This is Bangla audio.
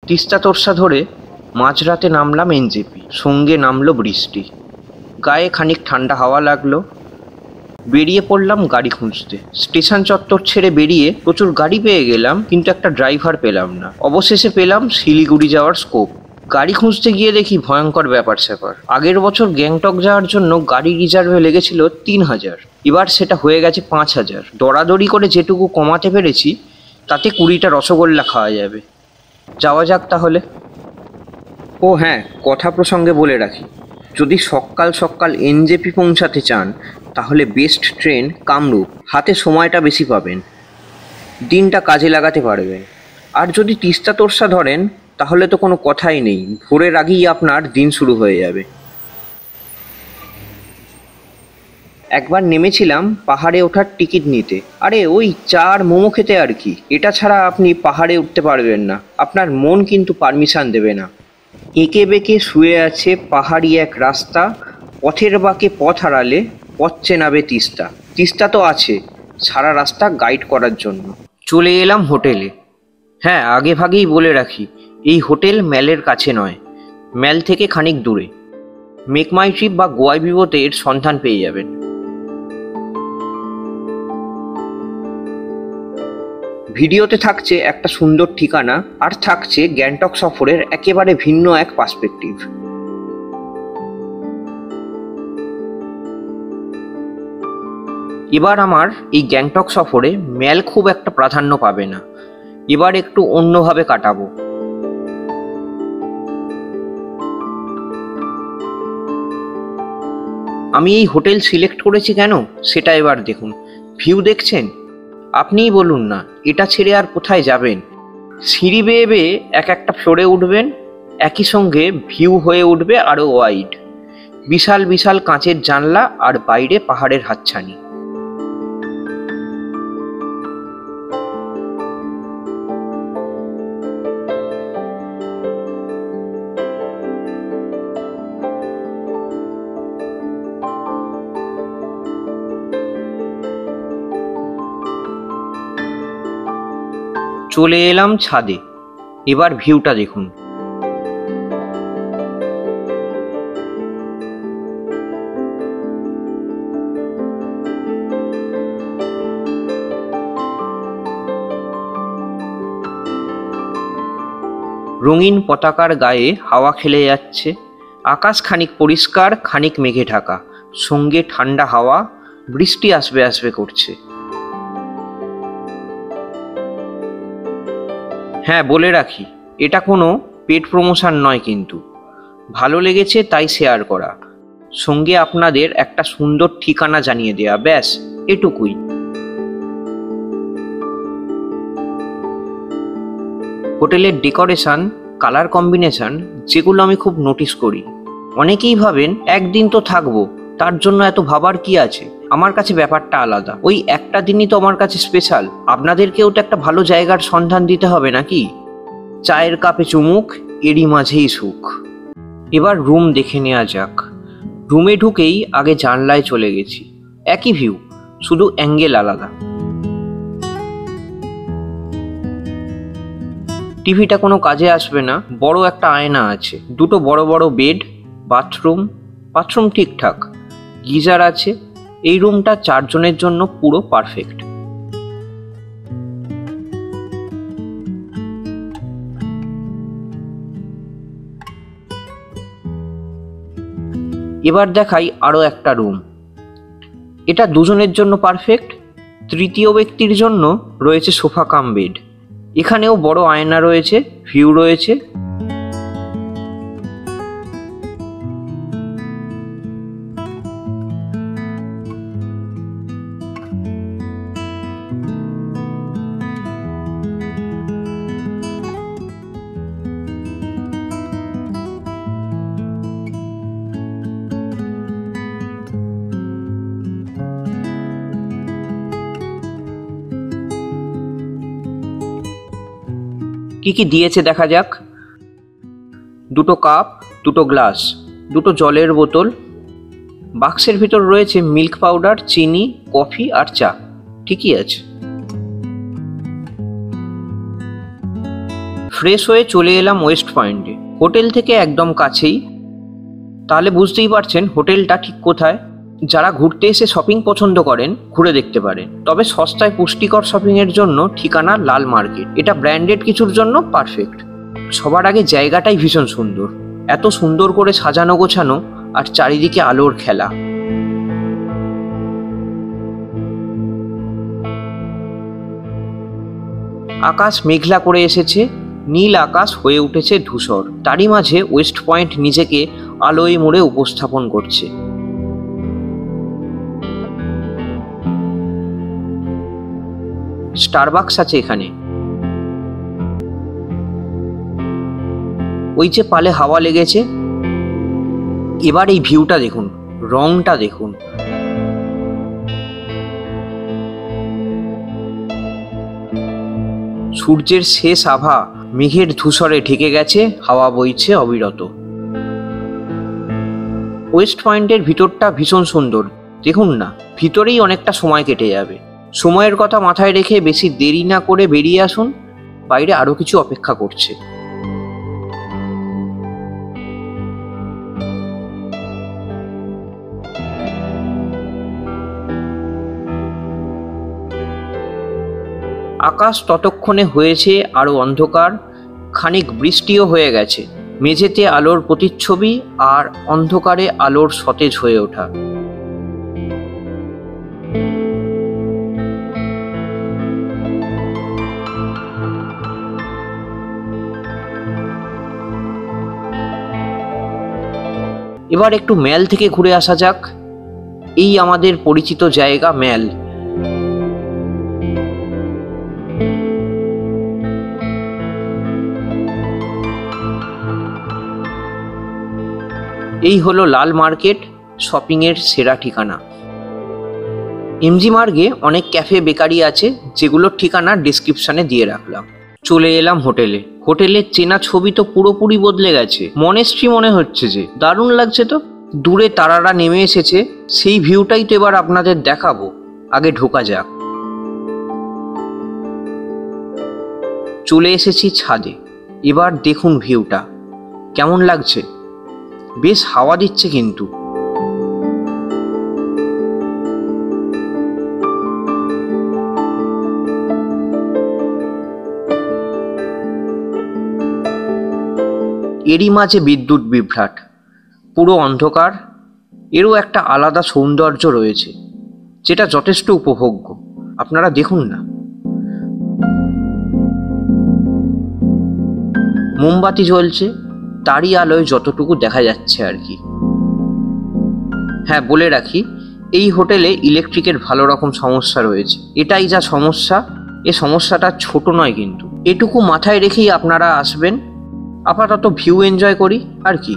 তিস্তা তোরসা ধরে মাঝরাতে নামলাম এনজেপি, সঙ্গে নামলো বৃষ্টি। গায়ে খানিক ঠান্ডা হাওয়া লাগলো। বেরিয়ে পড়লাম গাড়ি খুঁজতে। স্টেশন চত্বর ছেড়ে বেরিয়ে প্রচুর গাড়ি পেয়ে গেলাম, কিন্তু একটা ড্রাইভার পেলাম না। অবশেষে পেলাম শিলিগুড়ি যাওয়ার স্কোপ। গাড়ি খুঁজতে গিয়ে দেখি ভয়ঙ্কর ব্যাপার স্যাপার। আগের বছর গ্যাংটক যাওয়ার জন্য গাড়ি রিজার্ভে লেগেছিল 3000, এবার সেটা হয়ে গেছে 5000। দরাদরি করে যেটুকু কমাতে পেরেছি তাতে 20টা রসগোল্লা খাওয়া যাবে। যাওয়া যাক তাহলে। ও হ্যাঁ, কথা প্রসঙ্গে বলে রাখি, যদি সকাল সকাল এনজেপি পৌঁছাতে চান তাহলে বেস্ট ট্রেন কামরূপ। হাতে সময়টা বেশি পাবেন, দিনটা কাজে লাগাতে পারবেন। আর যদি তিস্তা তোরসা ধরেন তাহলে তো কোনো কথাই নেই, ভোরের আগেই আপনার দিন শুরু হয়ে যাবে। একবার নেমেছিলাম পাহাড়ে ওঠার টিকিট নিতে। আরে ওই চা আর মোমো খেতে আর কি। এটা ছাড়া আপনি পাহাড়ে উঠতে পারবেন না, আপনার মন কিন্তু পারমিশন দেবে না। এঁকে বেঁকে শুয়ে আছে পাহাড়ি এক রাস্তা, পথের বাঁকে পথ হারালে পথ চেনাবে তিস্তা। তিস্তা তো আছে, সারা রাস্তা গাইড করার জন্য। চলে এলাম হোটেলে। হ্যাঁ, আগে ভাগেই বলে রাখি, এই হোটেল ম্যালের কাছে নয়, ম্যাল থেকে খানিক দূরে। মেক মাই ট্রিপ বা গোয়াই বিবোতে এর সন্ধান পেয়ে যাবেন। ভিডিওতে থাকছে একটা সুন্দর ঠিকানা, আর থাকছে গ্যাংটক সফরের একেবারে ভিন্ন এক পার্সপেক্টিভ। এবার আমার এই গ্যাংটক সফরে ম্যাল খুব একটা প্রাধান্য পাবে না, এবার একটু অন্যভাবে কাটাবো। আমি এই হোটেল সিলেক্ট করেছি কেন সেটা এবার দেখুন। ভিউ দেখছেন? আপনিই বলুন না, এটা ছেড়ে আর কোথায় যাবেন? সিঁড়ি বেয়ে বেয়ে এক একটা ফ্লোরে উঠবেন, একই সঙ্গে ভিউ হয়ে উঠবে আরও ওয়াইড। বিশাল বিশাল কাঁচের জানলা আর বাইরে পাহাড়ের হাতছানি। চলে এলাম ছাদে। এবার ভিউটা দেখুন। রঙিন পতাকার গায়ে হাওয়া খেলে যাচ্ছে। আকাশ খানিক পরিষ্কার, খানিক মেঘে ঢাকা, সঙ্গে ঠান্ডা হাওয়া। বৃষ্টি আসবে আসবে করছে। হ্যাঁ, বলে রাখি, এটা কোনো পেড প্রমোশন নয়, কিন্তু ভালো লেগেছে তাই শেয়ার করা, সঙ্গে আপনাদের একটা সুন্দর ঠিকানা জানিয়ে দেয়া, ব্যাস এটুকুই। হোটেলের ডেকোরেশন, কালার কম্বিনেশন, যেগুলো আমি খুব নোটিস করি। অনেকেই ভাবেন একদিন তো থাকবো, তার জন্য এত ভাবার কি আছে। আমার কাছে ব্যাপারটা আলাদা। ওই একটা দিনই তো আমার কাছে স্পেশাল। আপনাদেরকেও তো একটা ভালো জায়গার সন্ধান দিতে হবে নাকি? চায়ের কাপে চুমুক, এরই মাঝেই সুখ। এবার রুম দেখে নেওয়া যাক। রুমে ঢুকেই আগে জানলায় চলে গেছি। একই ভিউ, শুধু অ্যাঙ্গেল আলাদা। টিভিটা কোনো কাজে আসবে না। বড় একটা আয়না আছে, দুটো বড় বড় বেড, বাথরুম ঠিকঠাক, গিজার আছে। এই রুমটা 4 জনের জন্য পুরো পারফেক্ট। এবার দেখাই আরো একটা রুম। এটা 2 জনের জন্য পারফেক্ট। তৃতীয় ব্যক্তির জন্য রয়েছে সোফা কাম বেড। এখানেও বড় আয়না রয়েছে, ভিউ রয়েছে। কি কি দিয়েছে দেখা যাক। 2টো কাপ, 2টো গ্লাস, 2টো জলের বোতল। বাক্সের ভিতর রয়েছে মিল্ক পাউডার, চিনি, কফি আর চা। ঠিকই আছে। ফ্রেশ হয়ে চলে এলাম ওয়েস্ট পয়েন্টে, হোটেল থেকে একদম কাছেই। তাহলে বুঝতেই পারছেন হোটেলটা ঠিক কোথায়। যারা ঘুরতে এসে শপিং পছন্দ করেন ঘুরে দেখতে পারেন, তবে সস্তায় পুষ্টিকর শপিংয়ের জন্য ঠিকানা লাল মার্কেট। এটা ব্র্যান্ডেড কিছুর জন্য পারফেক্ট। সবার আগে জায়গাটাই ভীষণ সুন্দর, এত সুন্দর করে সাজানো গোছানো আর চারিদিকে আলোর খেলা। আকাশ মেঘলা করে এসেছে, নীল আকাশ হয়ে উঠেছে ধূসর। তারই মাঝে ওয়েস্ট পয়েন্ট নিজেকে আলোয় মোড়ে উপস্থাপন করছে। স্টারবাকস আছে এখানে। ওই যে পালে হাওয়া লেগেছে। এবার এই ভিউটা দেখুন, রংটা দেখুন। সূর্যের শেষ আভা মেঘের ধূসরে ঢেকে গেছে, হাওয়া বইছে অবিরত। ওয়েস্ট পয়েন্টের ভিতরটা ভীষণ সুন্দর, দেখুন না, ভিতরেই অনেকটা সময় কেটে যাবে। সময়ের কথা মাথায় রেখে বেশি দেরি না করে বেরিয়ে আসুন, বাইরে আরো কিছু অপেক্ষা করছে। আকাশ ততক্ষণে হয়েছে আরো অন্ধকার, খানিক বৃষ্টিও হয়ে গেছে। মেঝেতে আলোর প্রতিচ্ছবি আর অন্ধকারে আলোর সতেজ হয়ে ওঠা। এবার একটু ম্যাল থেকে ঘুরে আসা যাক। এই আমাদের পরিচিত জায়গা ম্যাল। এই হলো লাল মার্কেট, শপিংয়ের সেরা ঠিকানা। এমজি মার্গে অনেক ক্যাফে বেকারি আছে, যেগুলোর ঠিকানা ডেসক্রিপশনে দিয়ে রাখলাম। চলে এলাম হোটেলে। হোটেলের চেনা ছবি তো পুরোপুরি বদলে গেছে, মনেস্ট্রি মনে হচ্ছে যে। দারুণ লাগছে তো। দূরে তারারা নেমে এসেছে, সেই ভিউটাই তো এবার আপনাদের দেখাবো। আগে ঢোকা যাক। চলে এসেছি ছাদে। এবার দেখুন ভিউটা কেমন লাগছে। বেশ হাওয়া দিচ্ছে কিন্তু। এরই মাঝে বিদ্যুৎ বিভ্রাট, পুরো অন্ধকার। এরও একটা আলাদা সৌন্দর্য রয়েছে, যেটা যথেষ্ট উপভোগ্য। আপনারা দেখুন না, মোমবাতি জ্বলছে, তারই আলোয় যতটুকু দেখা যাচ্ছে আর কি। হ্যাঁ, বলে রাখি, এই হোটেলে ইলেকট্রিকের ভালো রকম সমস্যা রয়েছে। এটাই যা সমস্যা, এ সমস্যাটা ছোট নয় কিন্তু। এটুকু মাথায় রেখেই আপনারা আসবেন। আপাতত ভিউ এনজয় করি আর কি।